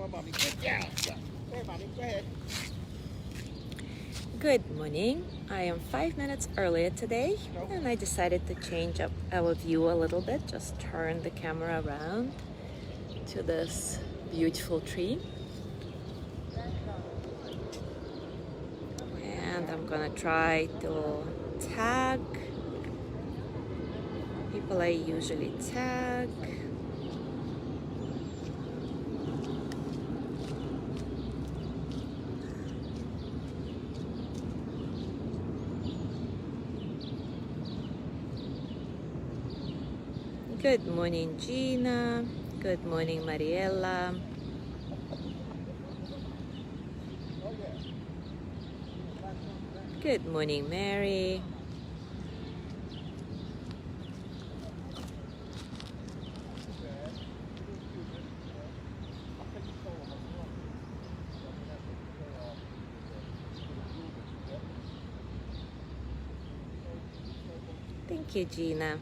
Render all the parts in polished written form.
Mommy. Good job. Yeah. Hey, Mommy, go ahead. Good morning. I am 5 minutes earlier today and I decided to change up our view a little bit. Just turn the camera around to this beautiful tree. And I'm gonna try to tag people I usually tag. Good morning, Gina. Good morning, Mariella. Good morning, Mary. Thank you, Gina.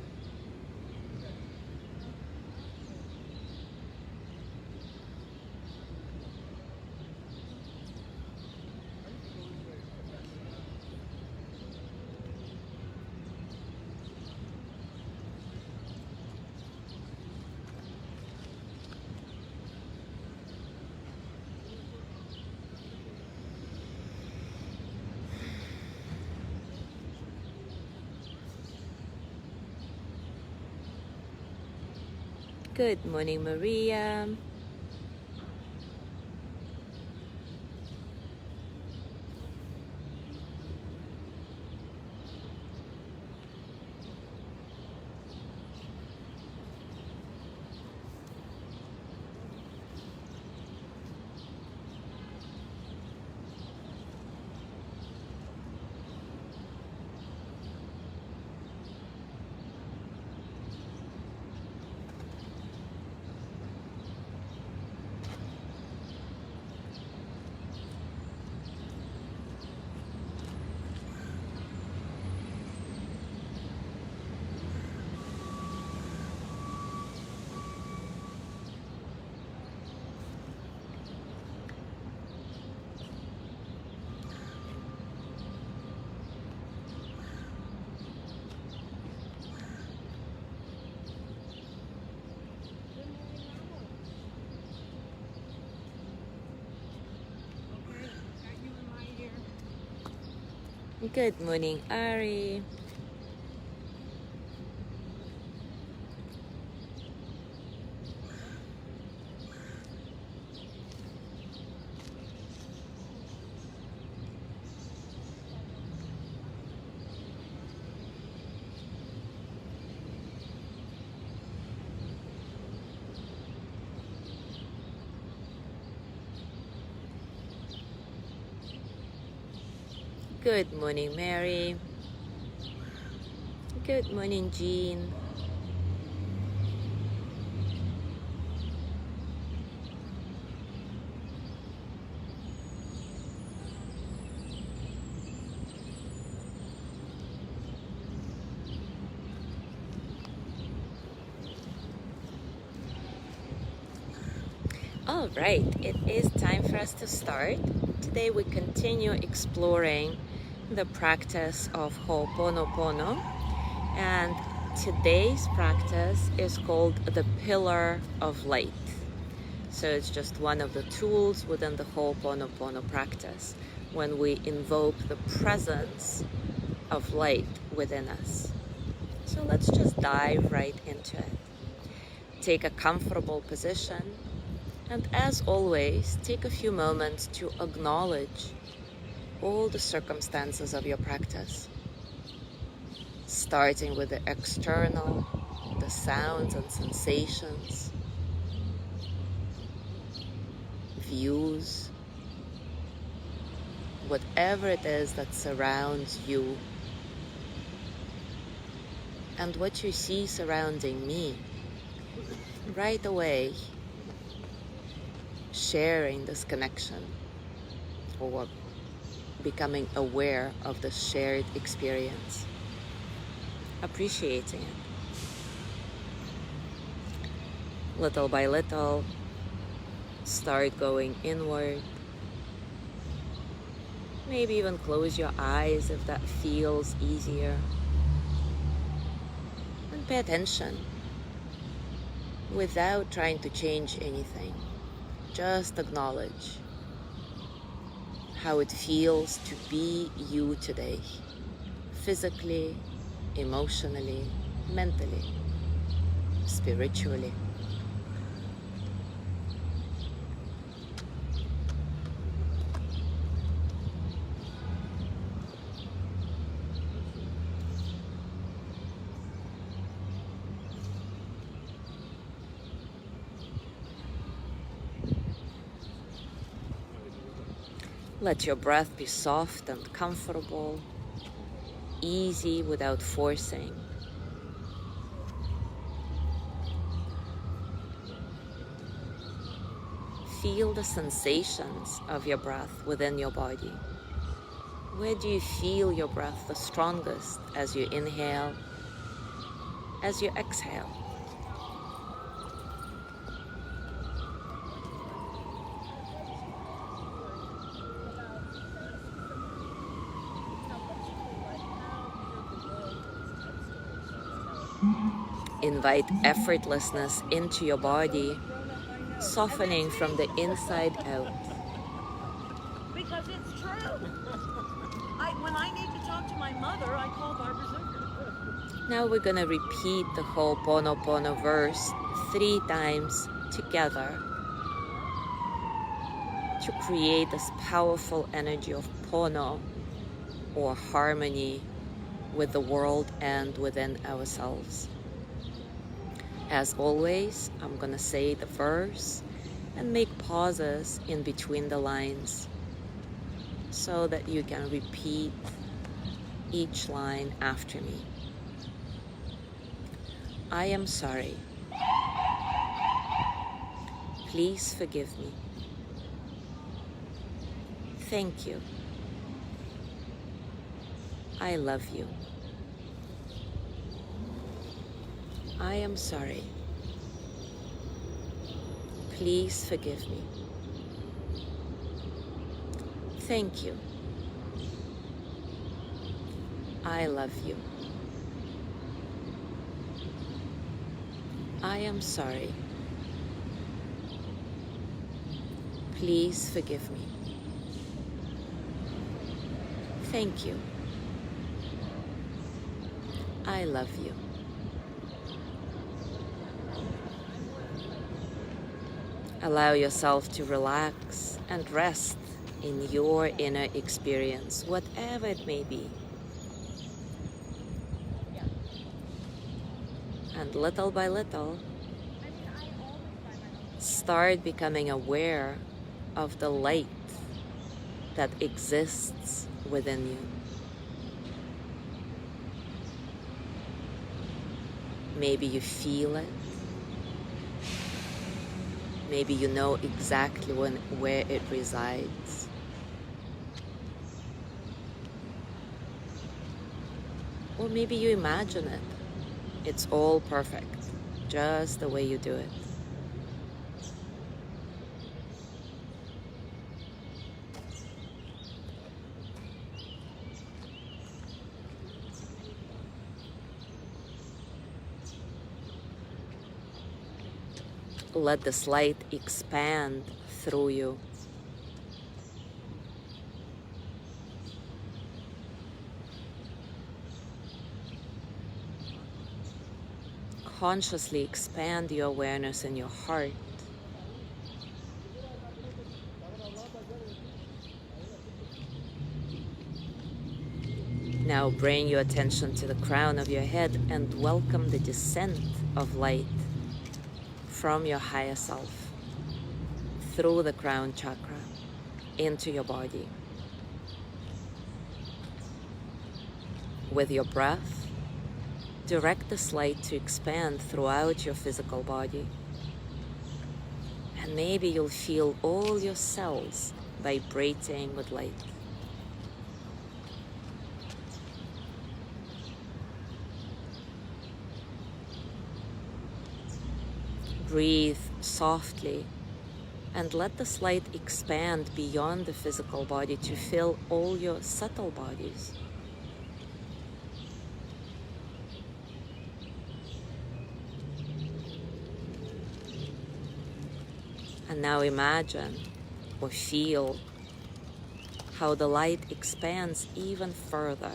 Good morning, Maria. Good morning, Ari. Good morning, Mary. Good morning, Jean. All right, it is time for us to start. Today we continue exploring the practice of Ho'oponopono, and today's practice is called the Pillar of Light. So it's just one of the tools within the Ho'oponopono practice when we invoke the presence of light within us. So let's just dive right into it. Take a comfortable position, and as always, take a few moments to acknowledge all the circumstances of your practice, starting with the external, the sounds and sensations, views, whatever it is that surrounds you, and what you see surrounding me. Right away, sharing this connection or becoming aware of the shared experience, appreciating it. Little by little, start going inward. Maybe even close your eyes if that feels easier. And pay attention without trying to change anything. Just acknowledge how it feels to be you today, physically, emotionally, mentally, spiritually. Let your breath be soft and comfortable, easy without forcing. Feel the sensations of your breath within your body. Where do you feel your breath the strongest as you inhale, as you exhale? Invite effortlessness into your body, softening from the inside out. Because it's true. When I need to talk to my mother, I call Barbara Zucker. Now we're going to repeat the Ho'oponopono verse 3 times together to create this powerful energy of Pono, or harmony with the world and within ourselves. As always, I'm going to say the verse and make pauses in between the lines so that you can repeat each line after me. I am sorry. Please forgive me. Thank you. I love you. I am sorry. Please forgive me. Thank you. I love you. I am sorry. Please forgive me. Thank you. I love you. Allow yourself to relax and rest in your inner experience, whatever it may be. And little by little, start becoming aware of the light that exists within you. Maybe you feel it. Maybe you know exactly where it resides. Or maybe you imagine it. It's all perfect, just the way you do it. Let this light expand through you. Consciously expand your awareness in your heart. Now bring your attention to the crown of your head and welcome the descent of light from your higher self through the crown chakra into your body. With your breath, direct this light to expand throughout your physical body. And maybe you'll feel all your cells vibrating with light. Breathe softly And let this light expand beyond the physical body to fill all your subtle bodies. And now imagine or feel how the light expands even further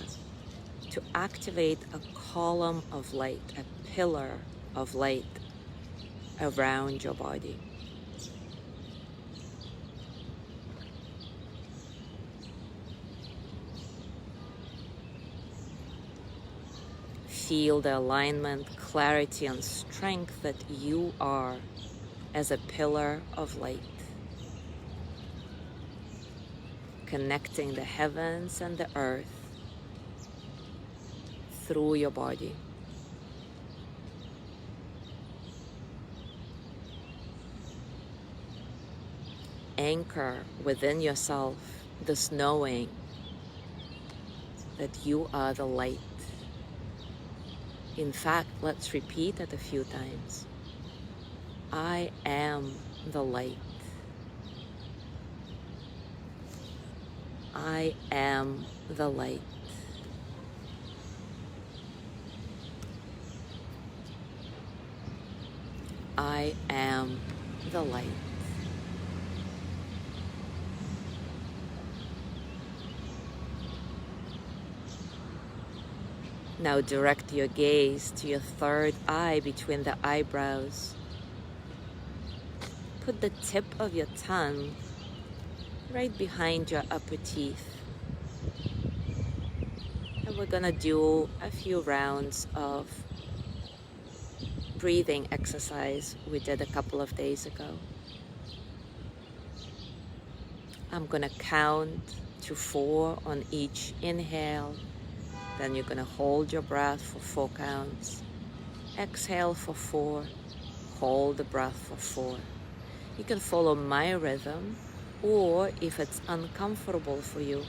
to activate a column of light, a pillar of light around your body. Feel the alignment, clarity, and strength that you are as a pillar of light, connecting the heavens and the earth through your body. Anchor within yourself this knowing that you are the light. In fact, let's repeat it a few times. I am the light. I am the light. I am the light. Now direct your gaze to your third eye between the eyebrows. Put the tip of your tongue right behind your upper teeth. And we're gonna do a few rounds of breathing exercise we did a couple of days ago. I'm gonna count to 4 on each inhale. Then you're gonna hold your breath for 4 counts. Exhale for 4. Hold the breath for 4. You can follow my rhythm, or if it's uncomfortable for you,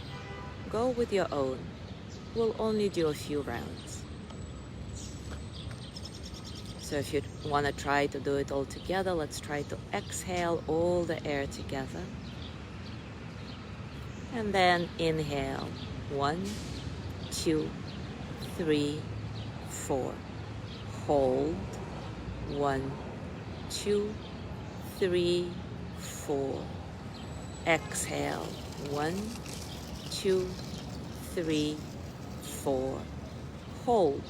go with your own. We'll only do a few rounds. So if you want to try to do it all together, let's try to exhale all the air together. And then inhale. 1, 2, 3, 4. Hold. 1, 2, 3, 4. Exhale. 1, 2, 3, 4. Hold.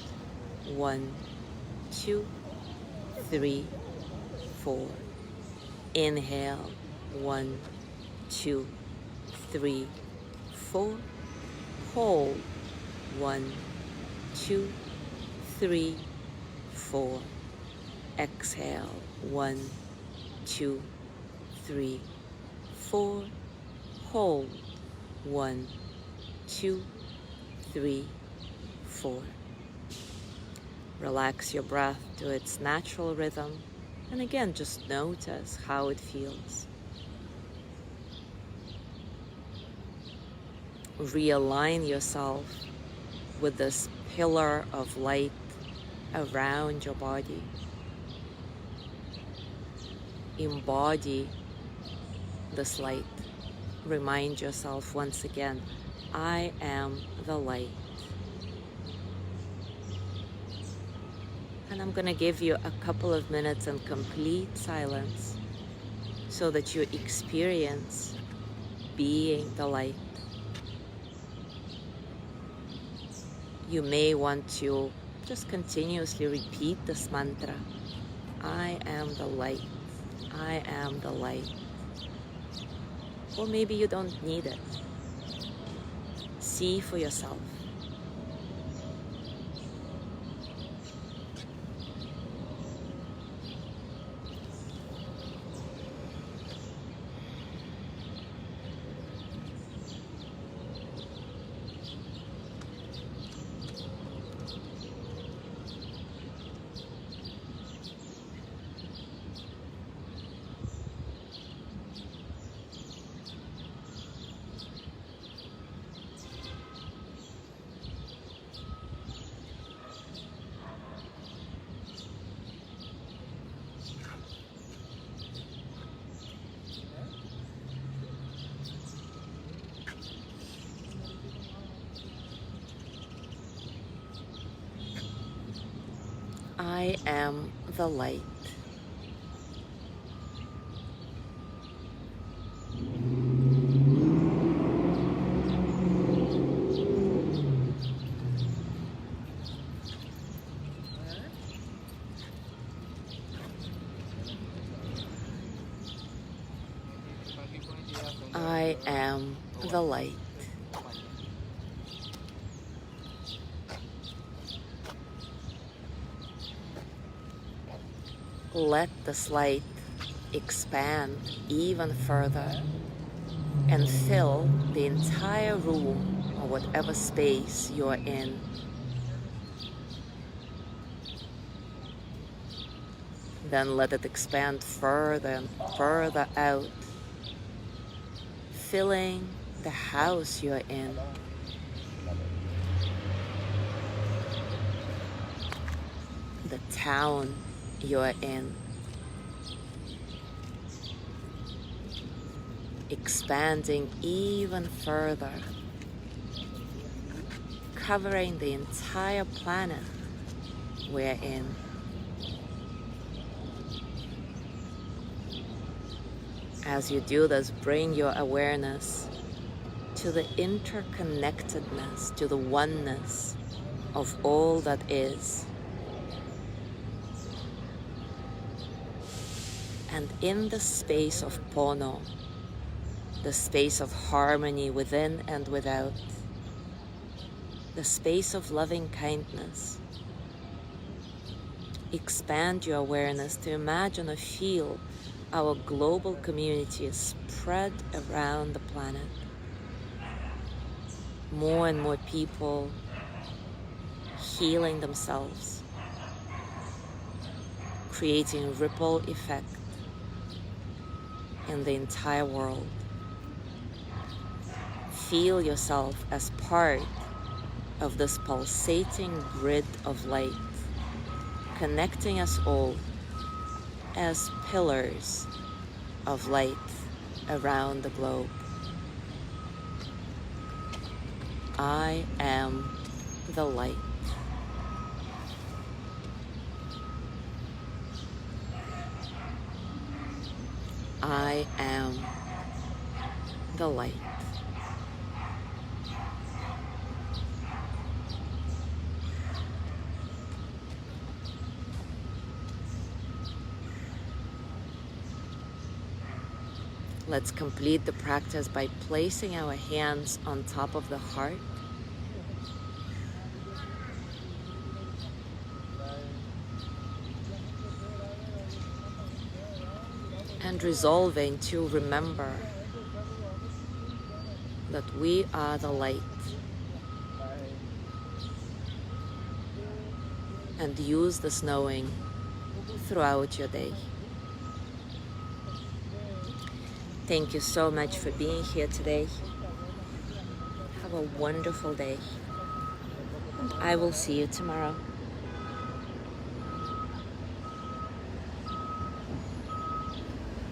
1, 2, 3, 4. Inhale. 1, 2, 3, 4. Hold. 1, 2, 3, 4. Exhale. 1, 2, 3, 4. Hold. 1, 2, 3, 4. Relax your breath to its natural rhythm, and again, just notice how it feels. Realign yourself with this pillar of light around your body. Embody this light. Remind yourself once again, I am the light. And I'm going to give you a couple of minutes in complete silence so that you experience being the light. You may want to just continuously repeat this mantra. I am the light. I am the light. Or maybe you don't need it. See for yourself. I am the light. I am the light. Let this light expand even further and fill the entire room or whatever space you're in. Then let it expand further and further out, filling the house you're in. The town you're in. Expanding even further, covering the entire planet we're in. As you do this, bring your awareness to the interconnectedness, to the oneness of all that is. And in the space of Pono, the space of harmony within and without, the space of loving kindness, expand your awareness to imagine or feel our global community is spread around the planet. More and more people healing themselves, creating a ripple effect in the entire world. Feel yourself as part of this pulsating grid of light, connecting us all as pillars of light around the globe. I am the light. I am the light. Let's complete the practice by placing our hands on top of the heart. And resolving to remember that we are the light. And use this knowing throughout your day. Thank you so much for being here today. Have a wonderful day. I will see you tomorrow.